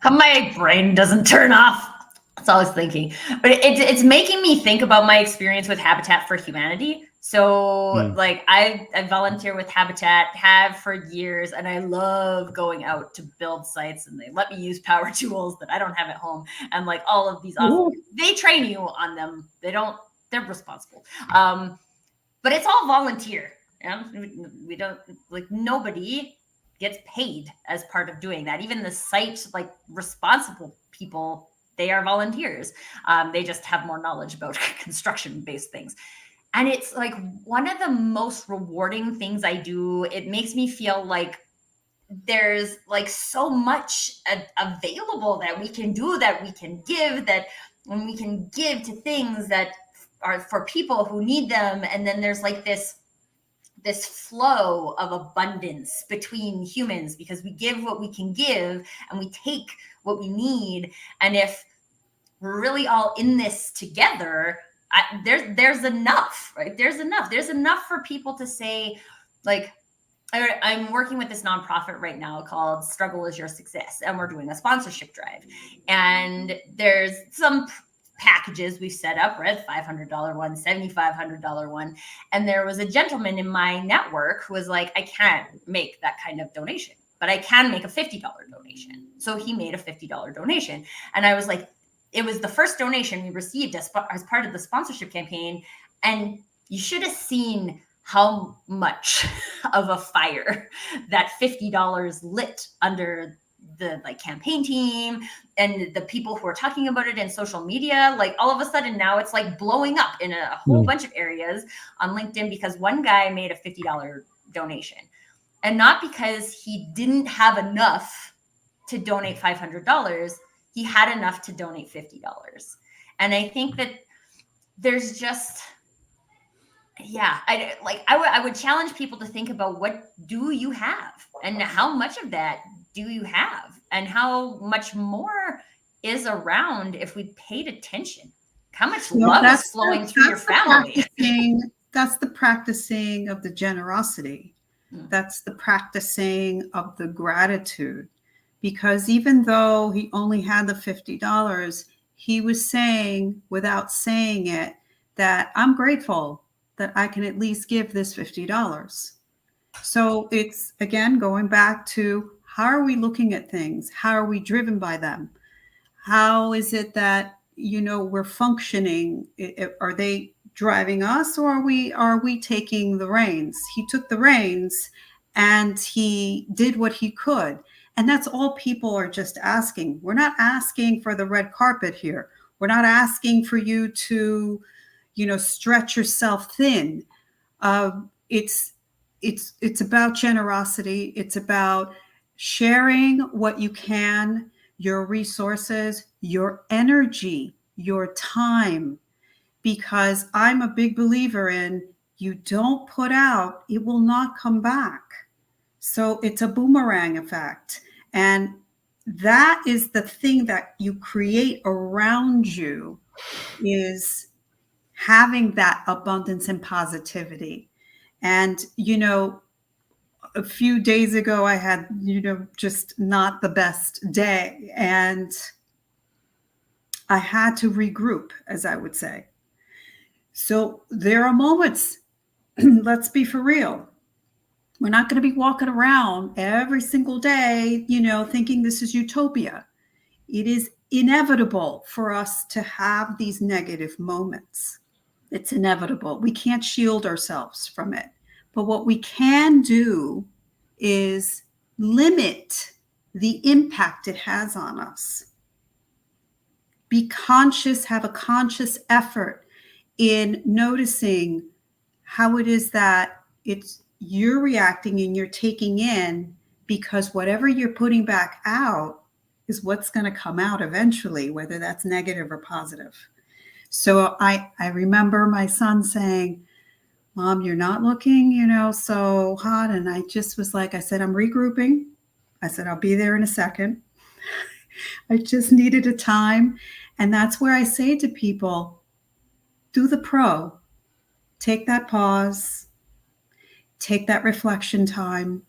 S3: My brain doesn't turn off. That's all I was thinking. But it's making me think about my experience with Habitat for Humanity. So like I volunteer with Habitat, have for years, and I love going out to build sites, and they let me use power tools that I don't have at home, and like all of these awesome, they train you on them. They're responsible. But it's all volunteer. We don't, like, nobody gets paid as part of doing that. Even the site, like, responsible people, they are volunteers. They just have more knowledge about construction-based things. And it's like one of the most rewarding things I do. It makes me feel like there's like so much available that we can do, that we can give, that when we can give to things that are for people who need them. And then there's like this flow of abundance between humans, because we give what we can give and we take what we need. And if we're really all in this together, there's enough, right? There's enough for people to say, like, I'm working with this nonprofit right now called Struggle is Your Success, and we're doing a sponsorship drive. And there's some packages we've set up, right? $500 one, $7,500 one. And there was a gentleman in my network who was like, I can't make that kind of donation, but I can make a $50 donation. So he made a $50 donation. And I was like, it was the first donation we received as part of the sponsorship campaign. And you should have seen how much of a fire that $50 lit under the campaign team and the people who are talking about it in social media. Like, all of a sudden now it's like blowing up in a whole bunch of areas on LinkedIn because one guy made a $50 donation, and not because he didn't have enough to donate $500. He had enough to donate $50. And I think that there's just, I would challenge people to think about, what do you have and how much of that do you have, and how much more is around if we paid attention. How much love is flowing through your family.
S4: That's the practicing of the generosity. That's the practicing of the gratitude. Because even though he only had the $50, he was saying, without saying it, that I'm grateful that I can at least give this $50. So it's, again, going back to, how are we looking at things? How are we driven by them? How is it that, we're functioning? Are they driving us, or are we taking the reins? He took the reins and he did what he could. And that's all people are just asking. We're not asking for the red carpet here. We're not asking for you to, stretch yourself thin. It's about generosity. It's about sharing what you can, your resources, your energy, your time, because I'm a big believer in you don't put out, it will not come back. So it's a boomerang effect. And that is the thing that you create around you, is having that abundance and positivity. And, a few days ago, I had, just not the best day. And I had to regroup, as I would say. So there are moments, let's be for real. We're not going to be walking around every single day, thinking this is utopia. It is inevitable for us to have these negative moments. It's inevitable. We can't shield ourselves from it. But what we can do is limit the impact it has on us. Be conscious, have a conscious effort in noticing how it is that you're reacting and you're taking in, because whatever you're putting back out is what's going to come out eventually, whether that's negative or positive. So I remember my son saying, Mom, you're not looking, so hot. And I just was like, I said, I'm regrouping. I said, I'll be there in a second. I just needed a time. And that's where I say to people, do the pro. Take that pause. Take that reflection time.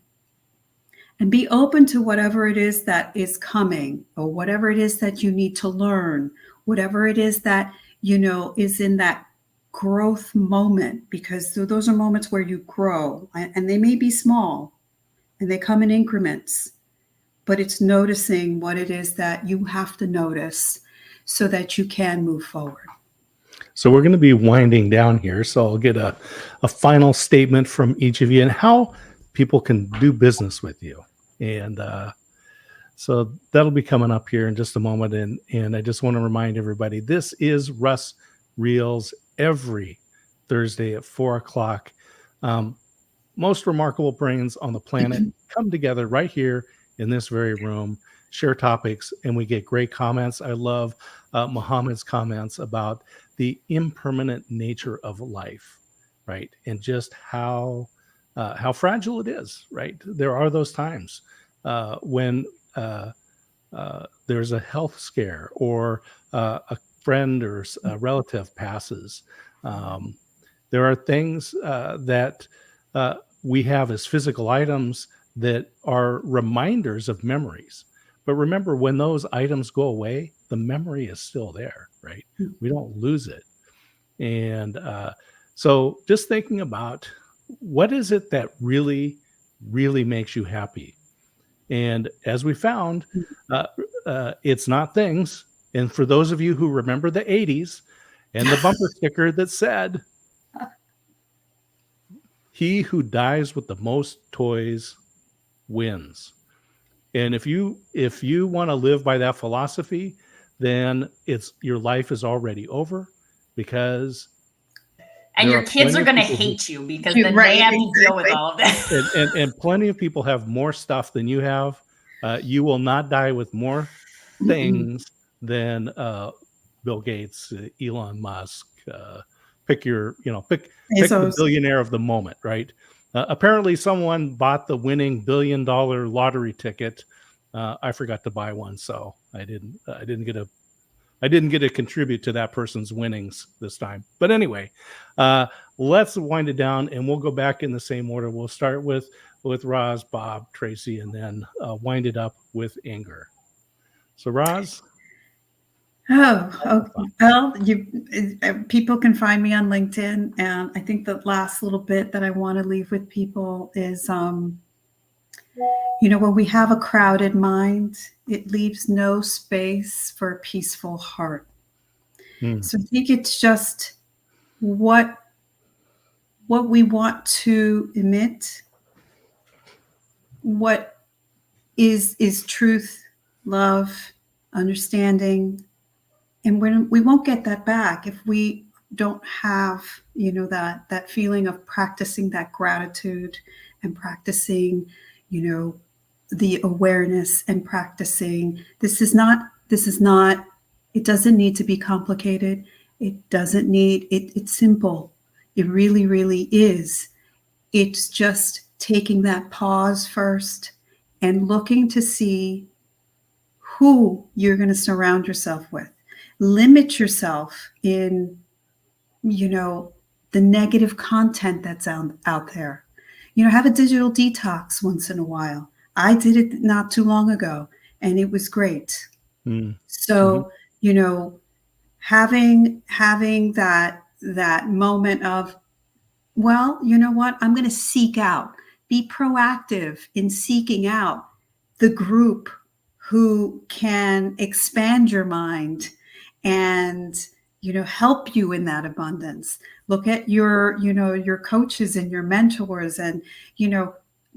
S4: And be open to whatever it is that is coming, or whatever it is that you need to learn, whatever it is that, is in that growth moment, because those are moments where you grow, and they may be small and they come in increments, but it's noticing what it is that you have to notice so that you can move forward.
S2: So we're going to be winding down here. So I'll get a final statement from each of you and how people can do business with you. And so that'll be coming up here in just a moment. And I just want to remind everybody, this is Russ Reels every Thursday at 4:00. Most remarkable brains on the planet come together right here in this very room, share topics, and we get great comments. I love Muhammad's comments about the impermanent nature of life, right? And just how fragile it is, right? There are those times when there's a health scare, or a friend or a relative passes. There are things that we have as physical items that are reminders of memories. But remember, when those items go away, the memory is still there, right? We don't lose it. And so just thinking about, what is it that really, really makes you happy? And as we found, it's not things. And for those of you who remember the 80s and the bumper sticker that said, he who dies with the most toys wins. And if you want to live by that philosophy, then your life is already over, because
S3: and your kids are going to hate you, because then they have to deal with all of this.
S2: And plenty of people have more stuff than you have. You will not die with more things than Bill Gates, Elon Musk. Pick the billionaire of the moment, right? Apparently, someone bought the winning $1 billion lottery ticket. I forgot to buy one, so I didn't get to contribute to that person's winnings this time. But anyway, let's wind it down, and we'll go back in the same order. We'll start with Roz, Bob, Tracy, and then wind it up with Inger. So, Roz.
S4: Oh, well, people can find me on LinkedIn, and I think the last little bit that I want to leave with people is, when we have a crowded mind, it leaves no space for a peaceful heart. So I think it's just what we want to emit, what is truth, love, understanding, and when we won't get that back if we don't have, that feeling of practicing that gratitude and practicing, the awareness and practicing. This is not, it doesn't need to be complicated. It doesn't need, it's simple. It really, really is. It's just taking that pause first and looking to see who you're going to surround yourself with. Limit yourself in, the negative content that's out there. Have a digital detox once in a while. I did it not too long ago, and it was great. So, having that moment of, well, you know what? I'm going to seek out, be proactive in seeking out the group who can expand your mind and, help you in that abundance. Look at your coaches and your mentors and,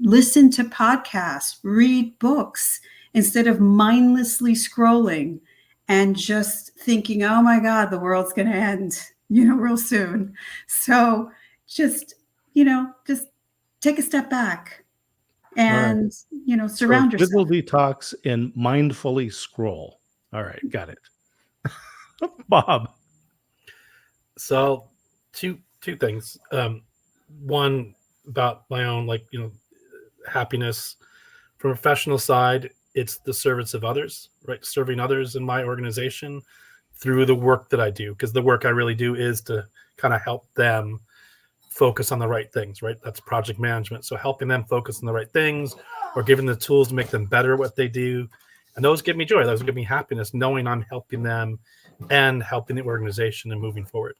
S4: listen to podcasts, read books instead of mindlessly scrolling and just thinking, oh my God, the world's going to end, real soon. So just take a step back and, surround yourself.
S2: Digital detox and mindfully scroll. All right. Got it. Bob.
S5: So two things. One about my own, happiness. From a professional side, it's the service of others, right? Serving others in my organization through the work that I do, because the work I really do is to kind of help them focus on the right things, right? That's project management. So helping them focus on the right things or giving the tools to make them better at what they do. And those give me joy. Those give me happiness, knowing I'm helping them and helping the organization and moving forward.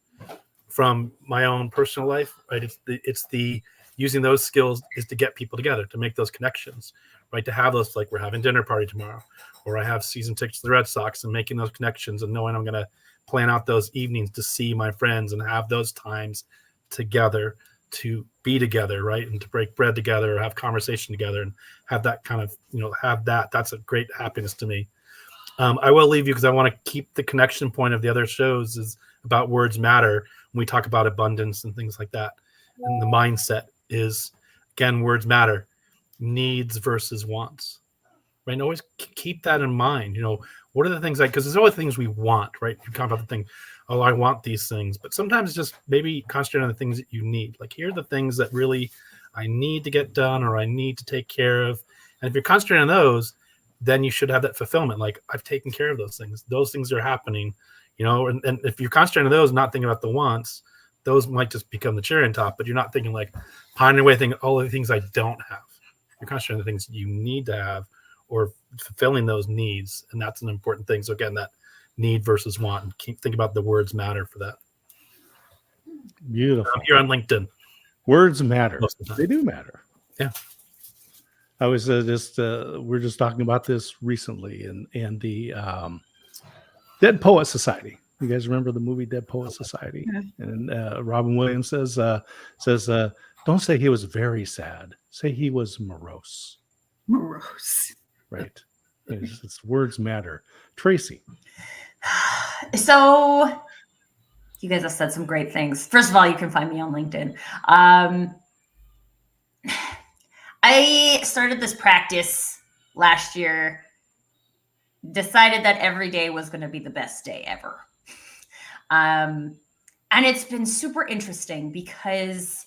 S5: From my own personal life, right? It's the using those skills is to get people together, to make those connections, right? To have those, like we're having dinner party tomorrow, or I have season tickets to the Red Sox, and making those connections and knowing I'm going to plan out those evenings to see my friends and have those times together, to be together, right? And to break bread together, or have conversation together, and have that kind of, that's a great happiness to me. I will leave you because I want to keep the connection point of the other shows is about words matter when we talk about abundance and things like that. And the mindset is, again, words matter, needs versus wants, right? And always keep that in mind. What are the things because there's always things we want, right? You talk about the thing, oh, I want these things, but sometimes just maybe concentrate on the things that you need. Like, here are the things that really I need to get done or I need to take care of. And if you're concentrating on those, then you should have that fulfillment. Like, I've taken care of those things. Those things are happening, and if you're concentrating on those, not thinking about the wants, those might just become the cherry on top, but you're not thinking like pining away, thinking all the things I don't have. You're concentrating on the things you need to have or fulfilling those needs. And that's an important thing. So again, that need versus want, and think about the words matter for that.
S2: Beautiful.
S5: I'm here on LinkedIn.
S2: Words matter.
S5: Most of the time.
S2: They do matter.
S5: Yeah.
S2: I was we're just talking about this recently, and the Dead Poet Society. You guys remember the movie Dead Poet Society?
S4: Yeah.
S2: And Robin Williams says, don't say he was very sad. Say he was morose.
S4: Morose.
S2: Right. It's words matter. Tracy.
S3: So you guys have said some great things. First of all, you can find me on LinkedIn. I started this practice last year, decided that every day was going to be the best day ever. And it's been super interesting because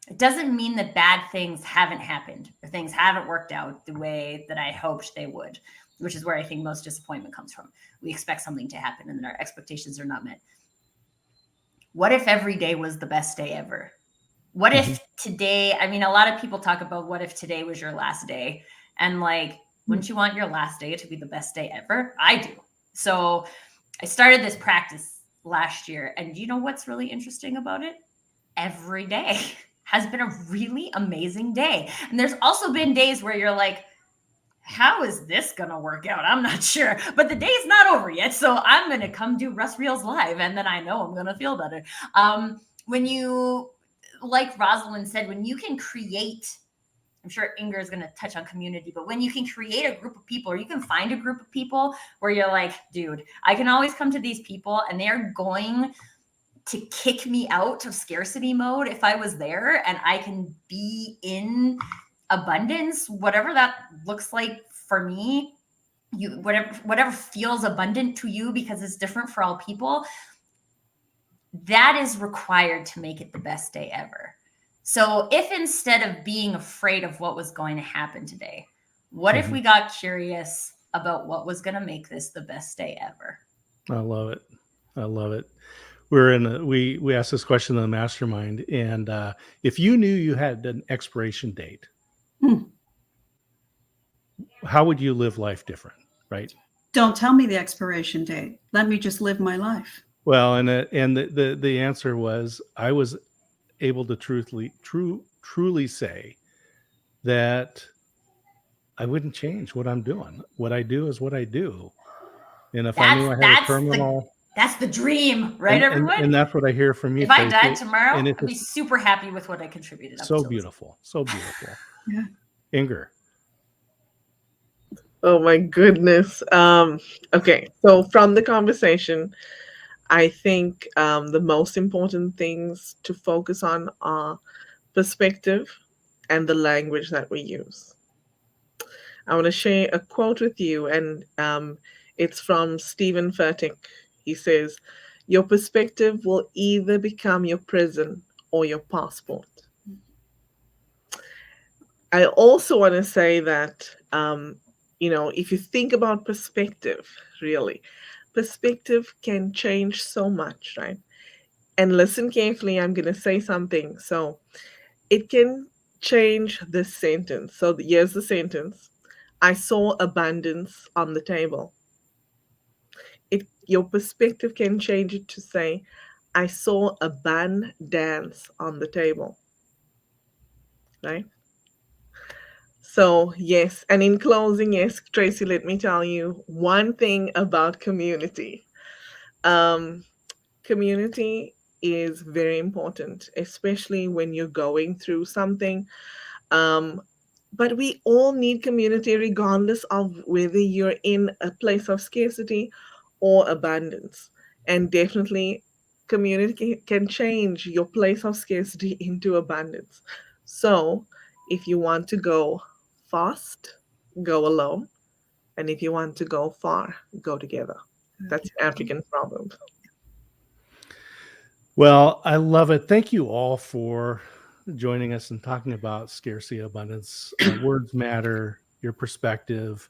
S3: it doesn't mean that bad things haven't happened or things haven't worked out the way that I hoped they would, which is where I think most disappointment comes from. We expect something to happen and then our expectations are not met. What if every day was the best day ever? What if today, a lot of people talk about what if today was your last day? And wouldn't you want your last day to be the best day ever? I do. So I started this practice last year. And you know what's really interesting about it? Every day has been a really amazing day. And there's also been days where you're like, how is this gonna work out? I'm not sure, but the day's not over yet, so I'm gonna come do Russ Reels live, and then I know I'm gonna feel better. When you, like Rosalind said, when you can create, I'm sure Inger is gonna touch on community, but when you can create a group of people, or you can find a group of people where you're like, dude, I can always come to these people, and they're going to kick me out of scarcity mode if I was there, and I can be in abundance, whatever that looks like for me, you whatever feels abundant to you, because it's different for all people. That is required to make it the best day ever. So if instead of being afraid of what was going to happen today, what if we got curious about what was going to make this the best day ever?
S2: I love it. I love it. We asked this question in the mastermind, and if you knew you had an expiration date, how would you live life different, right?
S4: Don't tell me the expiration date. Let me just live my life.
S2: Well, and the answer was, I was able to truly say that I wouldn't change what I'm doing. What I do is what I do. And if I knew I had a terminal,
S3: that's the dream, right, everyone?
S2: And that's what I hear from you.
S3: If I died tomorrow,
S2: and
S3: I'd be super happy with what I contributed.
S2: So beautiful. So beautiful.
S4: Yeah.
S2: Inger.
S6: Oh my goodness. Okay, so from the conversation, I think the most important things to focus on are perspective and the language that we use. I want to share a quote with you, and it's from Stephen Furtick. He says, "Your perspective will either become your prison or your passport." I also want to say that, if you think about perspective, really, perspective can change so much, right? And listen carefully, I'm going to say something. So it can change this sentence. So here's the sentence. I saw abundance on the table. Your perspective can change it to say, I saw a bun dance on the table, right? So yes, and in closing, yes, Tracy, let me tell you one thing about community. Community is very important, especially when you're going through something. But we all need community regardless of whether you're in a place of scarcity or abundance. And definitely community can change your place of scarcity into abundance. So if you want to go fast, go alone. And if you want to go far, go together. That's an African proverb.
S2: Well, I love it. Thank you all for joining us and talking about scarcity, abundance. Words matter, your perspective.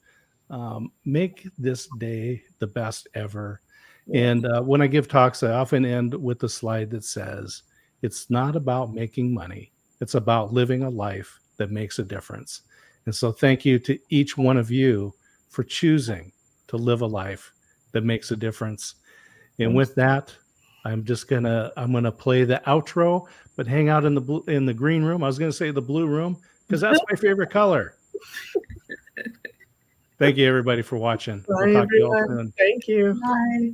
S2: Make this day the best ever. Yeah. And when I give talks, I often end with a slide that says, it's not about making money. It's about living a life that makes a difference. And so thank you to each one of you for choosing to live a life that makes a difference. And with that, I'm gonna play the outro, but hang out in the green room. I was gonna say the blue room because that's my favorite color. Thank you everybody for watching.
S6: Bye, we'll talk to you all soon. Thank you.
S4: Bye.